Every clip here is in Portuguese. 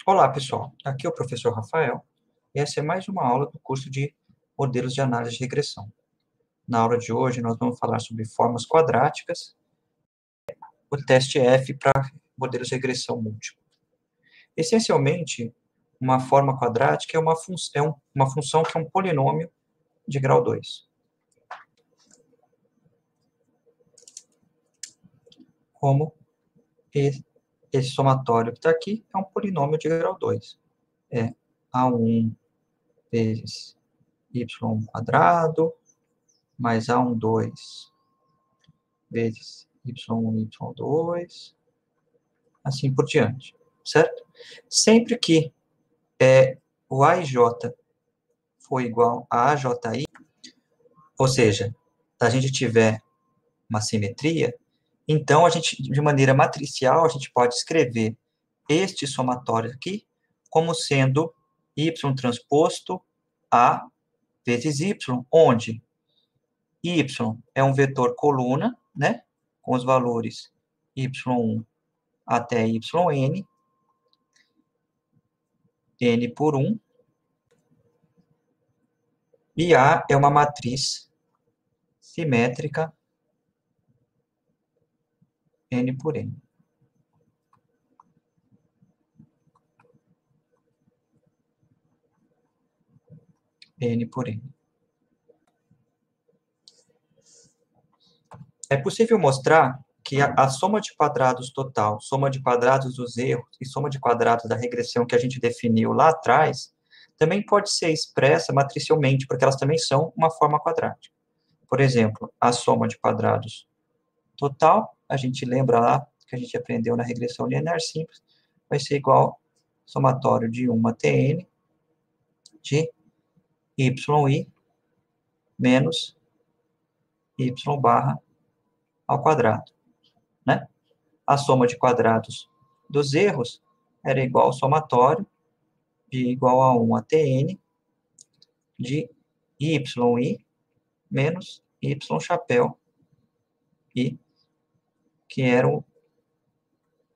Olá, pessoal. Aqui é o professor Rafael e essa é mais uma aula do curso de Modelos de Análise de Regressão. Na aula de hoje, nós vamos falar sobre formas quadráticas, o teste F para modelos de regressão múltipla. Essencialmente, uma forma quadrática é uma função que é um polinômio de grau 2. Como esse somatório que está aqui é um polinômio de grau 2. É A1 vezes y² mais A12 vezes y1, y2, assim por diante, certo? Sempre que o AJ for igual a AJI, ou seja, a gente tiver uma simetria, então a gente, de maneira matricial, a gente pode escrever este somatório aqui como sendo y transposto A vezes y, onde y é um vetor coluna, né, com os valores y1 até yn, n por 1, e A é uma matriz simétrica n por n. N por n. É possível mostrar que a soma de quadrados total, soma de quadrados dos erros e soma de quadrados da regressão que a gente definiu lá atrás, também pode ser expressa matricialmente, porque elas também são uma forma quadrática. Por exemplo, a soma de quadrados total, a gente lembra lá que a gente aprendeu na regressão linear simples, vai ser igual ao somatório de 1 até n de yi menos y barra ao quadrado, né? A soma de quadrados dos erros era igual ao somatório de igual a 1 até n de yi menos y chapéu i, que eram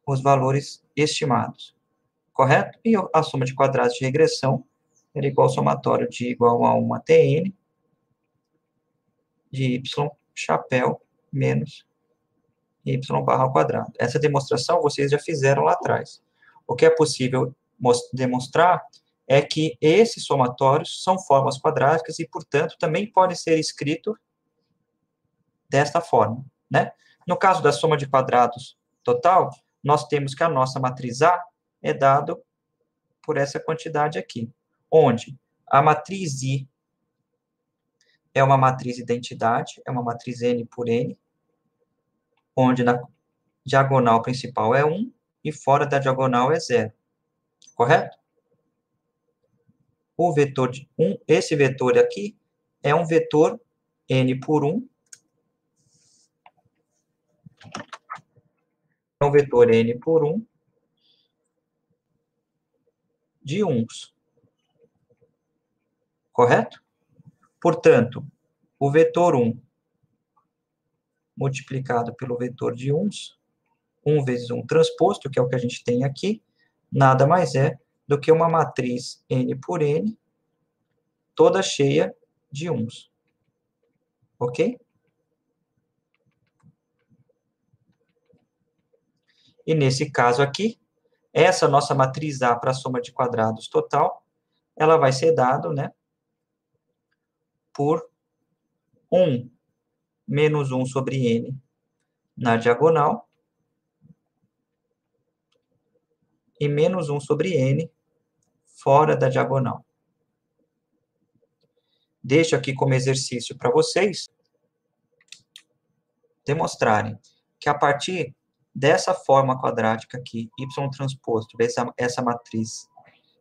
os valores estimados, correto? E a soma de quadrados de regressão era igual ao somatório de igual a 1 até n de y chapéu menos y barra ao quadrado. Essa demonstração vocês já fizeram lá atrás. O que é possível demonstrar é que esses somatórios são formas quadráticas e, portanto, também podem ser escritos desta forma, né? No caso da soma de quadrados total, nós temos que a nossa matriz A é dado por essa quantidade aqui, onde a matriz I é uma matriz identidade, é uma matriz N por N, onde na diagonal principal é 1 e fora da diagonal é 0, correto? O vetor de 1, esse vetor aqui é um vetor N por 1, é um vetor N por 1 de 1s, correto? Portanto, o vetor 1 multiplicado pelo vetor de 1s, 1 vezes 1 transposto, que é o que a gente tem aqui, nada mais é do que uma matriz N por N, toda cheia de 1s. Ok? E nesse caso aqui, essa nossa matriz A para a soma de quadrados total, ela vai ser dada, né, por 1 menos 1 sobre N na diagonal, e menos 1 sobre N fora da diagonal. Deixo aqui como exercício para vocês demonstrarem que a partir dessa forma quadrática aqui, y transposto, essa matriz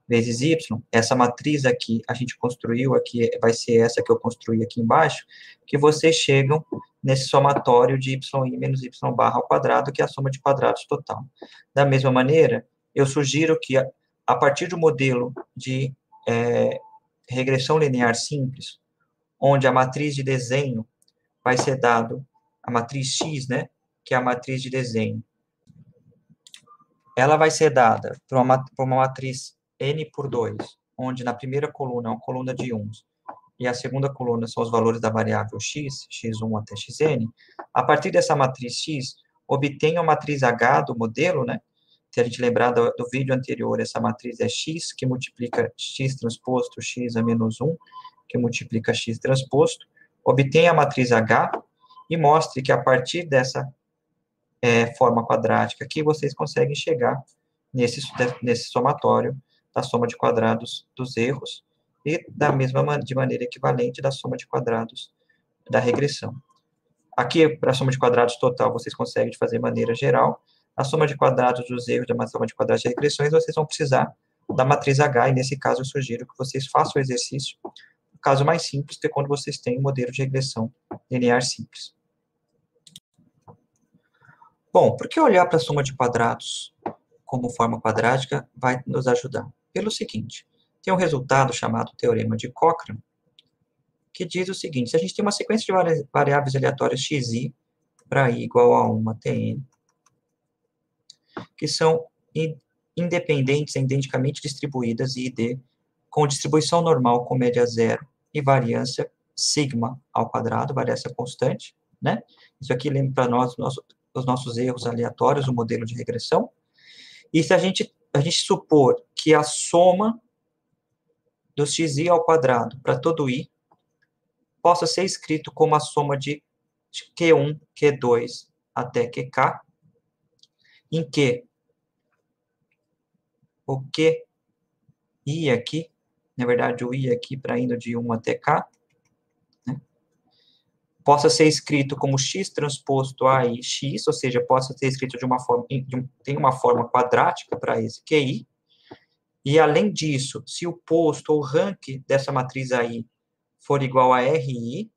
vezes y, essa matriz aqui a gente construiu, aqui vai ser essa que eu construí aqui embaixo, que vocês chegam nesse somatório de yi menos y barra ao quadrado, que é a soma de quadrados total. Da mesma maneira, eu sugiro que, a partir do modelo de regressão linear simples, onde a matriz de desenho vai ser dado, a matriz X, né, que é a matriz de desenho, ela vai ser dada por uma matriz n por 2, onde na primeira coluna é uma coluna de 1s, e a segunda coluna são os valores da variável x, x1 até xn. A partir dessa matriz x, obtenha a matriz H do modelo, né? Se a gente lembrar do vídeo anterior, essa matriz é x, que multiplica x transposto, x a menos 1, que multiplica x transposto. Obtenha a matriz H e mostre que a partir dessa forma quadrática aqui, vocês conseguem chegar nesse somatório da soma de quadrados dos erros e de maneira equivalente da soma de quadrados da regressão. Aqui, para a soma de quadrados total, vocês conseguem fazer de maneira geral. A soma de quadrados dos erros da soma de quadrados de regressões, vocês vão precisar da matriz H, e nesse caso eu sugiro que vocês façam o exercício. O caso mais simples, que é quando vocês têm um modelo de regressão linear simples. Bom, por que olhar para a soma de quadrados como forma quadrática vai nos ajudar? Pelo seguinte, tem um resultado chamado Teorema de Cochrane, que diz o seguinte: se a gente tem uma sequência de variáveis aleatórias xi para i igual a 1 até n, que são independentes e identicamente distribuídas, i e d, com distribuição normal com média zero e variância sigma ao quadrado, variância constante, né? Isso aqui lembra para nós os nossos erros aleatórios, o modelo de regressão. E se a gente supor que a soma do xi ao quadrado para todo i possa ser escrito como a soma de Q1, Q2 até Qk, em que o QI aqui, na verdade o I aqui para indo de 1 até K, né, possa ser escrito como x transposto a i x, ou seja, possa ser escrito de uma forma, tem uma forma quadrática para esse QI, e além disso, se o posto ou rank dessa matriz AI for igual a RI,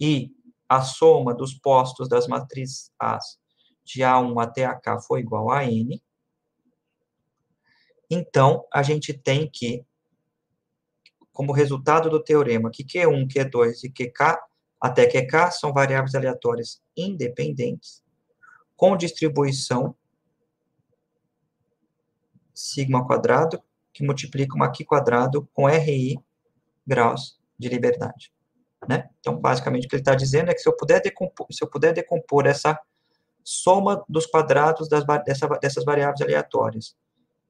e a soma dos postos das matrizes A de A1 até AK for igual a N, então a gente tem que, como resultado do teorema, que Q1, Q2 e Qk até Qk são variáveis aleatórias independentes, com distribuição sigma quadrado, que multiplica uma Q quadrado com RI graus de liberdade. Né? Então, basicamente, o que ele está dizendo é que se eu puder decompor essa soma dos quadrados dessas variáveis aleatórias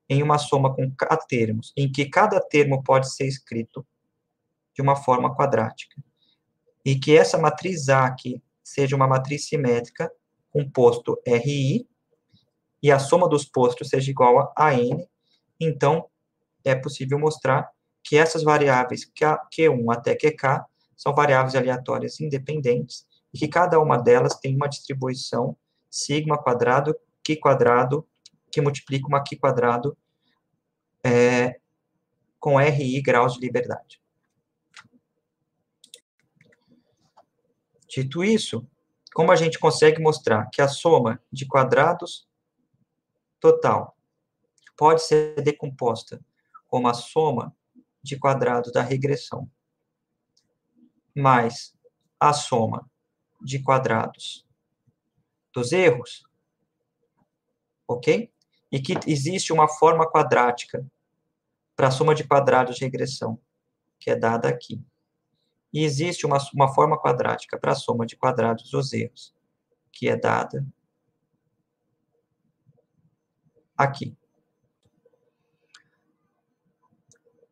em uma soma com K termos, em que cada termo pode ser escrito de uma forma quadrática, e que essa matriz A aqui seja uma matriz simétrica com posto RI, e a soma dos postos seja igual a N, então é possível mostrar que essas variáveis Q1 até Qk são variáveis aleatórias independentes, e que cada uma delas tem uma distribuição sigma quadrado, Q quadrado, que multiplica uma Q quadrado com RI graus de liberdade. Dito isso, como a gente consegue mostrar que a soma de quadrados total pode ser decomposta como a soma de quadrados da regressão mais a soma de quadrados dos erros, ok? E que existe uma forma quadrática para a soma de quadrados de regressão, que é dada aqui. E existe uma forma quadrática para a soma de quadrados dos erros, que é dada aqui.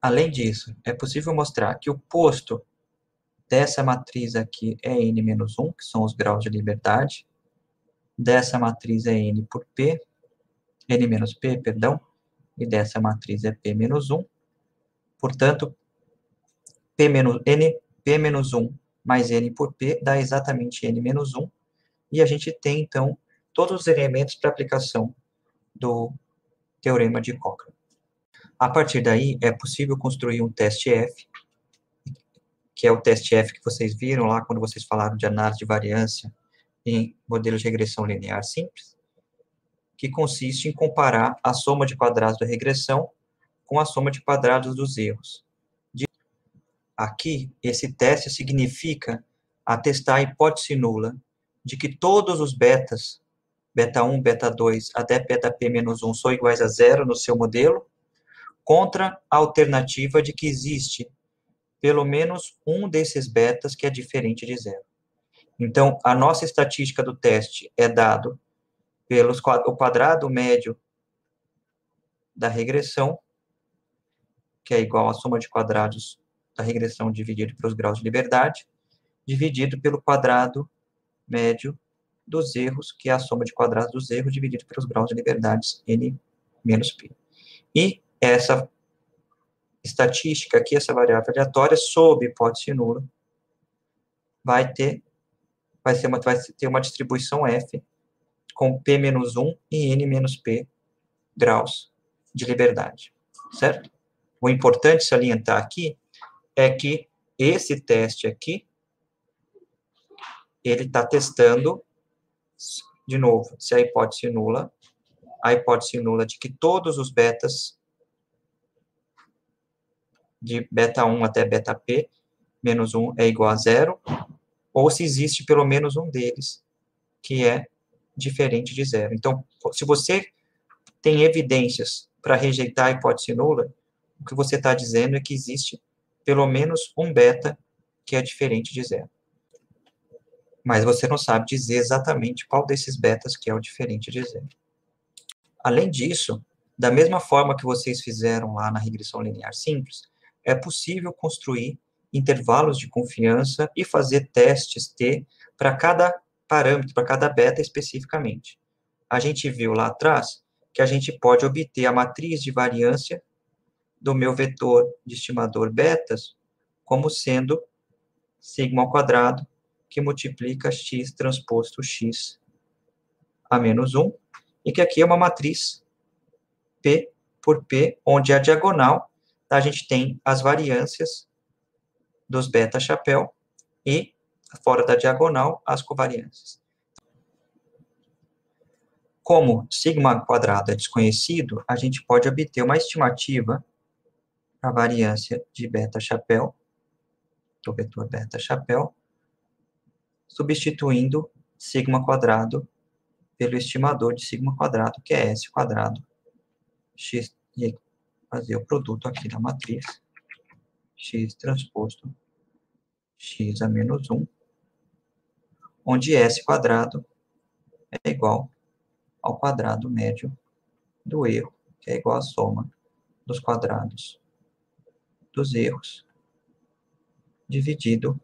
Além disso, é possível mostrar que o posto dessa matriz aqui é n-1, que são os graus de liberdade. Dessa matriz é n por p, n-p, perdão, e dessa matriz é p-1. Portanto, p-1 mais n por p dá exatamente n-1, e a gente tem, então, todos os elementos para aplicação do Teorema de Cochrane. A partir daí, é possível construir um teste F, que é o teste F que vocês viram lá quando vocês falaram de análise de variância em modelos de regressão linear simples, que consiste em comparar a soma de quadrados da regressão com a soma de quadrados dos erros. Aqui, esse teste significa atestar a hipótese nula de que todos os betas beta 1, beta 2, até beta p menos 1 são iguais a zero no seu modelo, contra a alternativa de que existe pelo menos um desses betas que é diferente de zero. Então, a nossa estatística do teste é dado pelo quadrado médio da regressão, que é igual à soma de quadrados da regressão dividido pelos graus de liberdade, dividido pelo quadrado médio dos erros, que é a soma de quadrados dos erros, dividido pelos graus de liberdades, n menos p. E essa estatística aqui, essa variável aleatória, sob hipótese nula, vai ter uma distribuição f com p menos 1 e n menos p graus de liberdade, certo? O importante salientar aqui é que esse teste aqui, ele está testando, de novo, se a hipótese nula de que todos os betas, de beta 1 até beta p, menos 1 é igual a zero, ou se existe pelo menos um deles que é diferente de zero. Então, se você tem evidências para rejeitar a hipótese nula, o que você está dizendo é que existe pelo menos um beta que é diferente de zero. Mas você não sabe dizer exatamente qual desses betas que é o diferente de zero. Além disso, da mesma forma que vocês fizeram lá na regressão linear simples, é possível construir intervalos de confiança e fazer testes T para cada parâmetro, para cada beta especificamente. A gente viu lá atrás que a gente pode obter a matriz de variância do meu vetor de estimador betas como sendo sigma ao quadrado, que multiplica x transposto x a menos 1, e que aqui é uma matriz P por P, onde a diagonal a gente tem as variâncias dos beta chapéu e, fora da diagonal, as covariâncias. Como sigma quadrado é desconhecido, a gente pode obter uma estimativa para a variância de beta chapéu, do vetor beta chapéu, substituindo sigma quadrado pelo estimador de sigma quadrado, que é S quadrado, x, e fazer o produto aqui da matriz, x transposto x a menos 1, onde S quadrado é igual ao quadrado médio do erro, que é igual à soma dos quadrados dos erros, dividido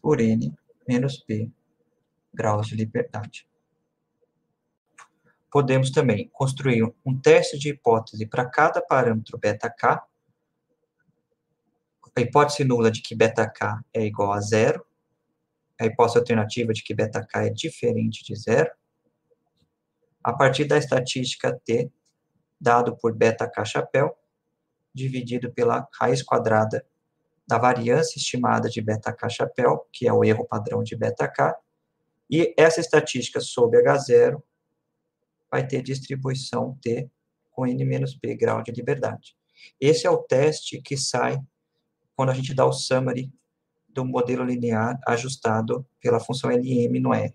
por n menos p graus de liberdade. Podemos também construir um teste de hipótese para cada parâmetro beta-k, a hipótese nula de que beta-k é igual a zero, a hipótese alternativa de que beta-k é diferente de zero, a partir da estatística T, dado por beta-k chapéu, dividido pela raiz quadrada da variância estimada de beta-k chapéu, que é o erro padrão de beta-k, e essa estatística sob H0 vai ter distribuição T com n menos p grau de liberdade. Esse é o teste que sai quando a gente dá o summary do modelo linear ajustado pela função LM no R.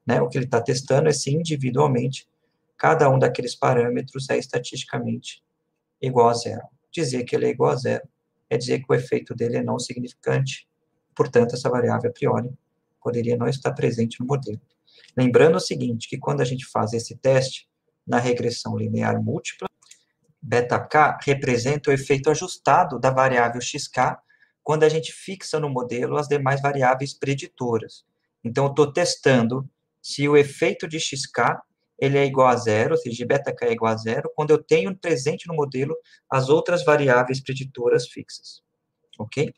Né? O que ele está testando é se individualmente cada um daqueles parâmetros é estatisticamente igual a zero. Dizer que ele é igual a zero é dizer que o efeito dele é não significante, portanto, essa variável a priori poderia não estar presente no modelo. Lembrando o seguinte, que quando a gente faz esse teste na regressão linear múltipla, beta-k representa o efeito ajustado da variável xk quando a gente fixa no modelo as demais variáveis preditoras. Então, eu estou testando se o efeito de xk ele é igual a zero, ou seja, beta-k é igual a zero, quando eu tenho presente no modelo as outras variáveis preditoras fixas. Ok?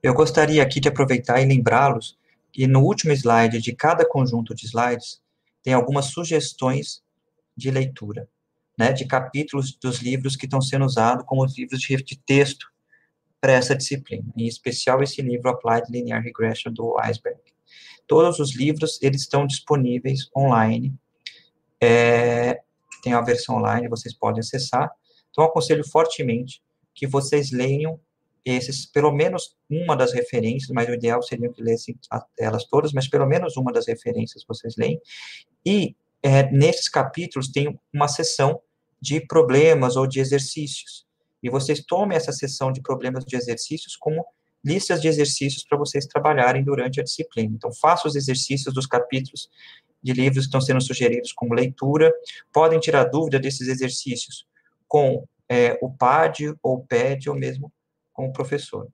Eu gostaria aqui de aproveitar e lembrá-los que no último slide de cada conjunto de slides tem algumas sugestões de leitura, né, de capítulos dos livros que estão sendo usados como livros de texto para essa disciplina, em especial esse livro Applied Linear Regression do Weisberg. Todos os livros, eles estão disponíveis online. tem a versão online, vocês podem acessar. Então, eu aconselho fortemente que vocês leiam esses, pelo menos uma das referências, mas o ideal seria que lessem elas todas, mas pelo menos uma das referências vocês leem. E nesses capítulos tem uma seção de problemas ou de exercícios. E vocês tomem essa seção de problemas de exercícios como listas de exercícios para vocês trabalharem durante a disciplina. Então, façam os exercícios dos capítulos de livros que estão sendo sugeridos como leitura. Podem tirar dúvida desses exercícios com o PAD ou o PED ou mesmo com o professor.